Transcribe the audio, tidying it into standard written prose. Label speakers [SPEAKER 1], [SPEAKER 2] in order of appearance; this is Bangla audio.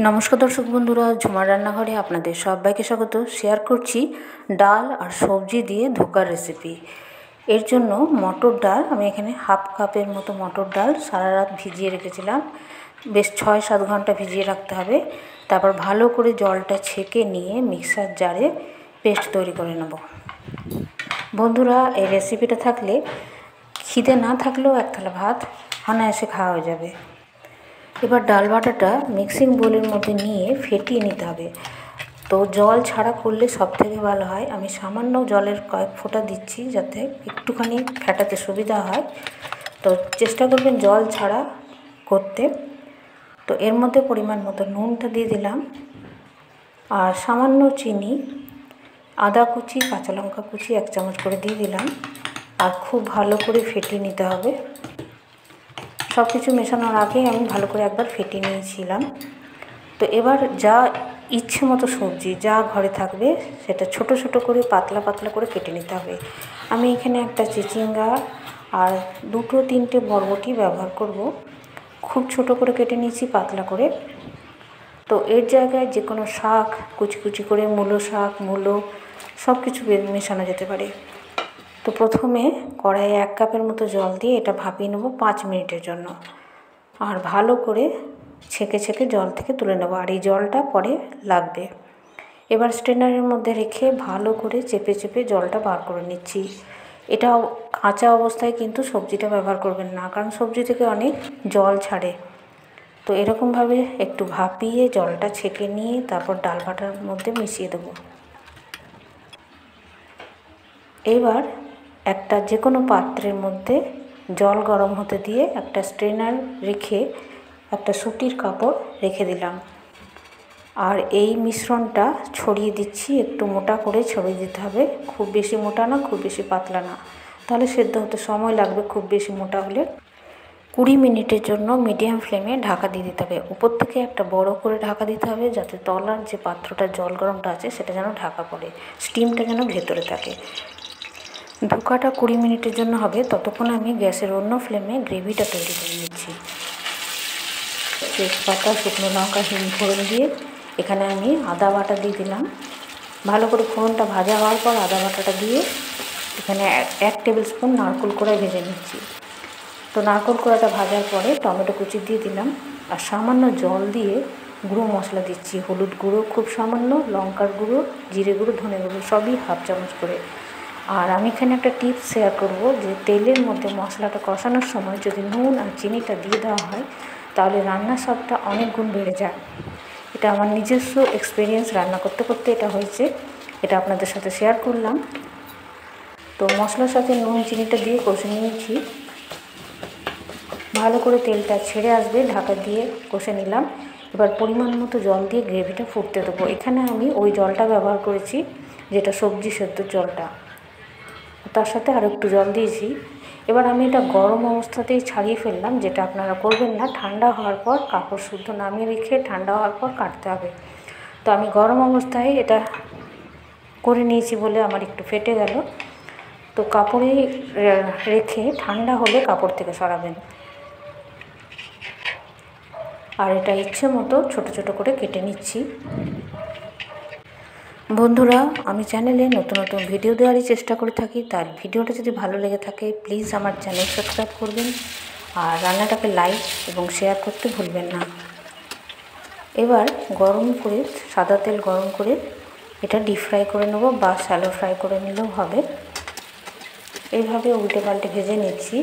[SPEAKER 1] নমস্কার দর্শক বন্ধুরা, ঝুমার রান্নাঘরে আপনাদের সবাইকে স্বাগত। শেয়ার করছি ডাল আর সবজি দিয়ে ধোকার রেসিপি। এর জন্য মটর ডাল, আমি এখানে হাফ কাপের মতো মটর ডাল সারা রাত ভিজিয়ে রেখেছিলাম। বেশ 6-7 ঘন্টা ভিজিয়ে রাখতে হবে। তারপর ভালো করে জলটা ছেঁকে নিয়ে মিক্সার জারে পেস্ট তৈরি করে নেব। বন্ধুরা, এই রেসিপিটা থাকলে খিদে না থাকলেও এক থালা ভাত অনায়াসে খাওয়া হয়ে যাবে। এবার ডাল বাটাটা মিক্সিং বোলের মধ্যে নিয়ে ফেটিয়ে নিতে হবে। তো জল ছাড়া করলে সব থেকে ভালো হয়। আমি সামান্য জলের কয়েক ফোঁটা দিচ্ছি যাতে একটুখানি ফেটাতে সুবিধা হয়। তো চেষ্টা করবেন জল ছাড়া করতে। তো এর মধ্যে পরিমাণ মতো নুনটা দিয়ে দিলাম, আর সামান্য চিনি, আদা কুচি, কাঁচা লঙ্কা কুচি 1 চামচ করে দিয়ে দিলাম। আর খুব ভালো করে ফেটিয়ে নিতে হবে। সব কিছু মেশানোর আগে আমি ভালো করে একবার ফেটিয়ে নিয়েছিলাম। তো এবার যা ইচ্ছে মতো সবজি যা ঘরে থাকবে সেটা ছোট ছোট করে পাতলা পাতলা করে কেটে নিতে হবে। আমি এখানে একটা চিচিঙ্গা আর 2-3টে বরবটি ব্যবহার করব। খুব ছোট করে কেটে নিয়েছি, পাতলা করে। তো এর জায়গায় যে কোনো শাক কুচি কুচি করে, মূলো শাক, মূলো সব কিছু মেশানো যেতে পারে। তো প্রথমে কড়াইয়ে 1 কাপের মতো জল দিয়ে এটা ভাপিয়ে নেব 5 মিনিটের জন্য। আর ভালো করে ছেঁকে ছেঁকে জল থেকে তুলে নেব, আর এই জলটা পরে লাগবে। এবার স্ট্রেনারের মধ্যে রেখে ভালো করে চেপে চেপে জলটা বার করে নিচ্ছি। এটা কাঁচা অবস্থায় কিন্তু সবজিটা ব্যবহার করবেন না, কারণ সবজি থেকে অনেক জল ছাড়ে। তো এরকমভাবে একটু ভাপিয়ে জলটা ছেঁকে নিয়ে তারপর ডাল বাটার মধ্যে মিশিয়ে দেবো। এবার একটা যে কোনো পাত্রের মধ্যে জল গরম হতে দিয়ে একটা স্ট্রেনার রেখে একটা সুতির কাপড় রেখে দিলাম। আর এই মিশ্রণটা ছড়িয়ে দিচ্ছি, একটু মোটা করে ছড়িয়ে দিতে হবে। খুব বেশি মোটা না, খুব বেশি পাতলা না, তাহলে সেদ্ধ হতে সময় লাগবে। খুব বেশি মোটা হলে 20 মিনিটের জন্য মিডিয়াম ফ্লেমে ঢাকা দিয়ে দিতে হবে। উপর থেকে একটা বড় করে ঢাকা দিতে হবে, যাতে তলার যে পাত্রটা জল গরমটা আছে সেটা যেন ঢাকা পড়ে, স্টিমটা যেন ভেতরে থাকে। ধোকাটা 20 মিনিটের জন্য হবে। ততক্ষণ আমি গ্যাসের অন্য ফ্লেমে গ্রেভিটা তৈরি করে নিচ্ছি। তেজপাতা, শুকনো লঙ্কা, হিং ফোড়ন দিয়ে এখানে আমি আদা বাটা দিয়ে দিলাম। ভালো করে ফোড়নটা ভাজা হওয়ার পর আদা বাটাটা দিয়ে এখানে 1 টেবিল স্পুন নারকেল কোড়া ভেজে নিচ্ছি। তো নারকেল কোড়াটা ভাজার পরে টমেটো কুচি দিয়ে দিলাম, আর সামান্য জল দিয়ে গুঁড়ো মশলা দিচ্ছি। হলুদ গুঁড়ো খুব সামান্য, লঙ্কার গুঁড়ো, জিরে গুঁড়ো, ধনে গুঁড়ো সবই হাফ চামচ করে। আর আমি এখানে একটা টিপস শেয়ার করব, যে তেলের মধ্যে মশলাটা কষানোর সময় যদি নুন আর চিনিটা দিয়ে দেওয়া হয় তাহলে রান্নার স্বাদটা অনেক গুণ বেড়ে যায়। এটা আমার নিজস্ব এক্সপিরিয়েন্স, রান্না করতে করতে এটা হয়েছে, এটা আপনাদের সাথে শেয়ার করলাম। তো মশলার সাথে নুন চিনিটা দিয়ে কষে নিয়েছি। ভালো করে তেলটা ছেড়ে আসবে, ঢাকা দিয়ে কষে নিলাম। এবার পরিমাণ মতো জল দিয়ে গ্রেভিটা ফুটতে দেবো। এখানে আমি ওই জলটা ব্যবহার করেছি যেটা সবজি সেদ্ধর জলটা, তার সাথে আর একটু জল দিয়েছি। এবার আমি এটা গরম অবস্থাতেই ছাড়িয়ে ফেললাম, যেটা আপনারা করবেন না। ঠান্ডা হওয়ার পর কাপড় শুদ্ধ নামিয়ে রেখে ঠান্ডা হওয়ার পর কাটতে হবে। তো আমি গরম অবস্থায় এটা করে নিয়েছি বলে আমার একটু ফেটে গেল। তো কাপড়ে রেখে ঠান্ডা হলে কাপড় থেকে সরাবেন। আর এটা ইচ্ছে মতো ছোট ছোট করে কেটে নিচ্ছি। বন্ধুরা, আমি চ্যানেলে নতুন নতুন ভিডিও দেওয়ারই চেষ্টা করে থাকি। তার ভিডিওটা যদি ভালো লেগে থাকে প্লিজ আমার চ্যানেল সাবস্ক্রাইব করবেন, আর রান্নাটাকে লাইক এবং শেয়ার করতে ভুলবেন না। এবার গরম করে, সাদা তেল গরম করে এটা ডিপ ফ্রাই করে নেব, বা শ্যালো ফ্রাই করে নিলেও হবে। এইভাবে উল্টে পাল্টে ভেজে নিচ্ছি।